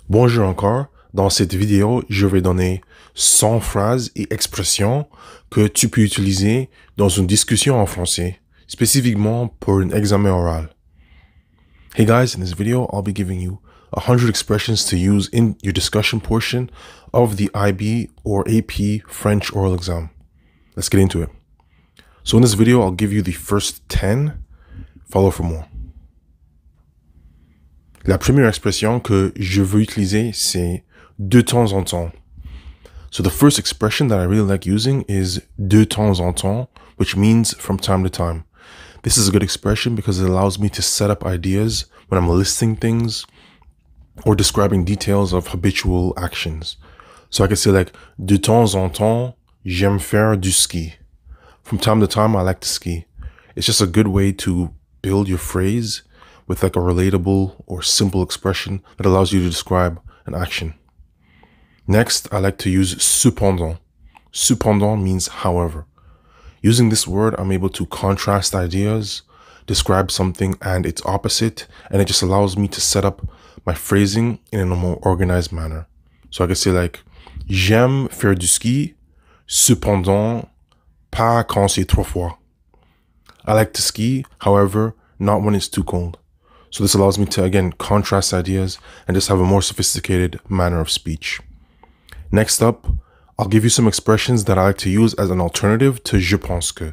Bonjour encore. Dans cette vidéo, je vais donner 100 phrases et expressions que tu peux utiliser dans une discussion en français, spécifiquement pour un examen oral. Hey guys, in this video, I'll be giving you 100 expressions to use in your discussion portion of the IB or AP French oral exam. Let's get into it. So in this video, I'll give you the first 10. Follow for more. La première expression que je veux utiliser, c'est de temps en temps. So the first expression that I really like using is de temps en temps, which means from time to time. This is a good expression because it allows me to set up ideas when I'm listing things or describing details of habitual actions. So I can say like, de temps en temps, j'aime faire du ski. From time to time, I like to ski. It's just a good way to build your phrase with like a relatable or simple expression that allows you to describe an action. Next, I like to use cependant. Cependant means however. Using this word, I'm able to contrast ideas, describe something and its opposite, and it just allows me to set up my phrasing in a more organized manner. So I can say like, j'aime faire du ski, cependant, pas quand c'est trop froid. I like to ski, however, not when it's too cold. So this allows me to, again, contrast ideas and just have a more sophisticated manner of speech. Next up, I'll give you some expressions that I like to use as an alternative to je pense que.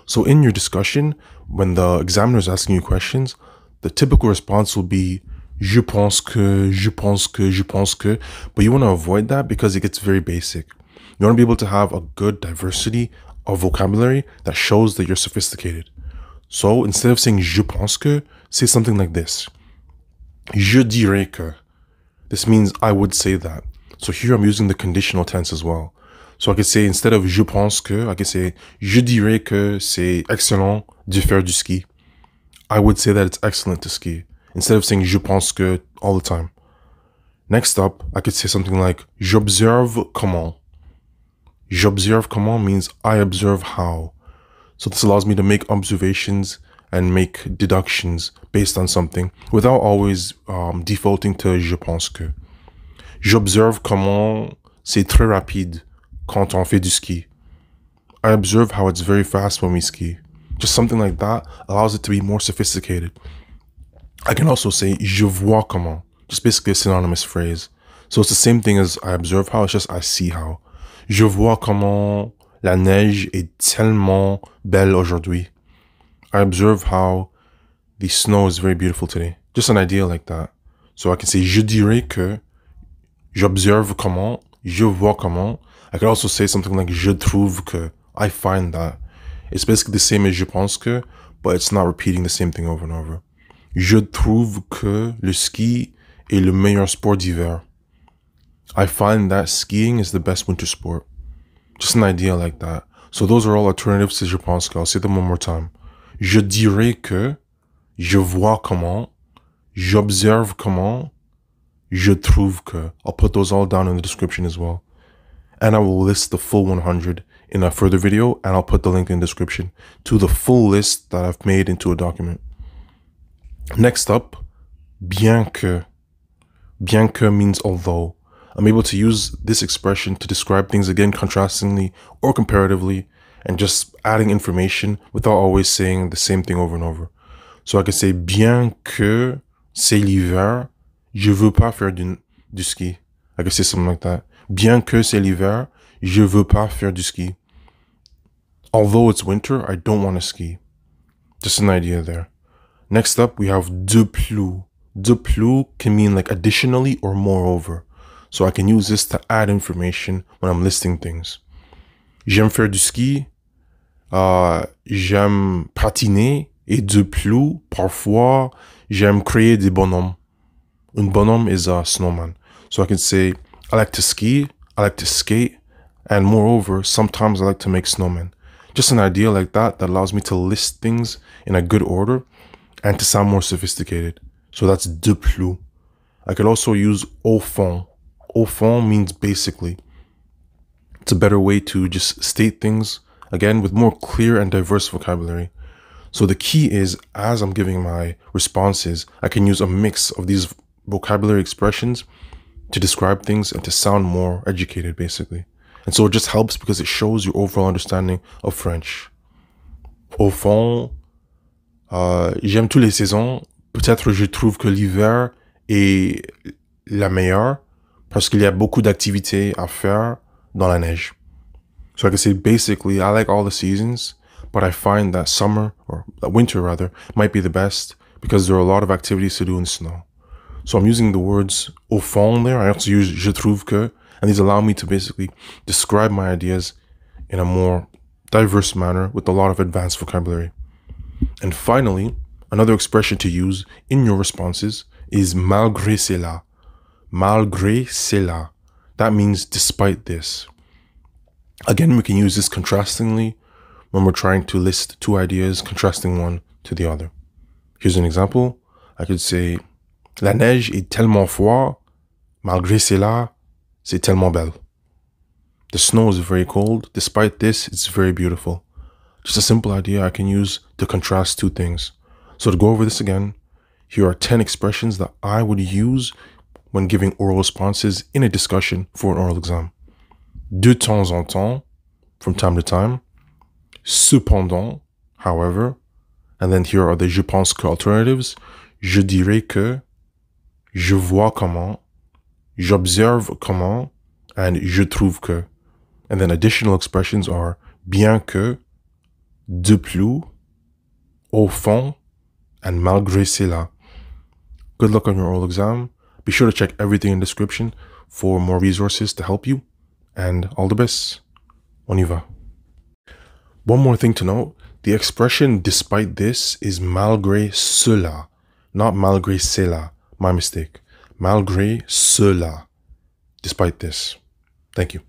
So in your discussion, when the examiner is asking you questions, the typical response will be je pense que, je pense que, je pense que, but you want to avoid that because it gets very basic. You want to be able to have a good diversity of vocabulary that shows that you're sophisticated. So instead of saying je pense que, say something like this. Je dirais que. This means I would say that. So here I'm using the conditional tense as well. So I could say instead of je pense que, I could say je dirais que c'est excellent de faire du ski. I would say that it's excellent to ski instead of saying je pense que all the time. Next up, I could say something like j'observe comment. J'observe comment means I observe how. So this allows me to make observations and make deductions based on something without always defaulting to je pense que. J'observe comment c'est très rapide quand on fait du ski. I observe how it's very fast when we ski. Just something like that allows it to be more sophisticated. I can also say je vois comment, just basically a synonymous phrase. So it's the same thing as I observe how, it's just I see how. Je vois comment la neige est tellement belle aujourd'hui. I observe how the snow is very beautiful today. Just an idea like that. So I can say je dirais que, j'observe comment, je vois comment. I could also say something like je trouve que, I find that. It's basically the same as je pense que, but it's not repeating the same thing over and over. Je trouve que le ski est le meilleur sport d'hiver. I find that skiing is the best winter sport. Just an idea like that. So those are all alternatives to je pense que. I'll say them one more time. Je dirais que, je vois comment, j'observe comment, je trouve que. I'll put those all down in the description as well. And I will list the full 100 in a further video, and I'll put the link in the description to the full list that I've made into a document. Next up, bien que. Bien que means although. I'm able to use this expression to describe things again contrastingly or comparatively and just adding information without always saying the same thing over and over. So I can say, bien que c'est l'hiver, je veux pas faire du ski. I can say something like that. Bien que c'est l'hiver, je veux pas faire du ski. Although it's winter, I don't want to ski. Just an idea there. Next up, we have de plus. De plus can mean like additionally or moreover. So I can use this to add information when I'm listing things. J'aime faire du ski. J'aime patiner. Et de plus, parfois, j'aime créer des bonhommes. Un bonhomme is a snowman. So I can say, I like to ski, I like to skate, and moreover, sometimes I like to make snowmen. Just an idea like that that allows me to list things in a good order and to sound more sophisticated. So that's de plus. I could also use au fond. Au fond means basically. It's a better way to just state things, again, with more clear and diverse vocabulary. So the key is, as I'm giving my responses, I can use a mix of these vocabulary expressions to describe things and to sound more educated, basically. And so it just helps because it shows your overall understanding of French. Au fond, j'aime toutes les saisons. Peut-être je trouve que l'hiver est la meilleure parce qu'il y a beaucoup d'activités à faire dans la neige. So I can say basically, I like all the seasons, but I find that summer, or winter rather, might be the best because there are a lot of activities to do in snow. So I'm using the words au fond there. I also use je trouve que, and these allow me to basically describe my ideas in a more diverse manner with a lot of advanced vocabulary. And finally, another expression to use in your responses is malgré cela. Malgré cela. That means despite this. Again, we can use this contrastingly when we're trying to list two ideas, contrasting one to the other. Here's an example. I could say, la neige est tellement froide, malgré cela, c'est tellement belle. The snow is very cold. Despite this, it's very beautiful. Just a simple idea I can use to contrast two things. So to go over this again, here are 10 expressions that I would use when giving oral responses in a discussion for an oral exam. De temps en temps, from time to time. Cependant, however. And then here are the je pense que alternatives. Je dirais que, je vois comment, j'observe comment, and je trouve que. And then additional expressions are bien que, de plus, au fond, and malgré cela. Good luck on your oral exam. Be sure to check everything in the description for more resources to help you. And all the best. On y va. One more thing to note, the expression despite this is malgré cela, not malgré cela. My mistake. Malgré cela. Despite this. Thank you.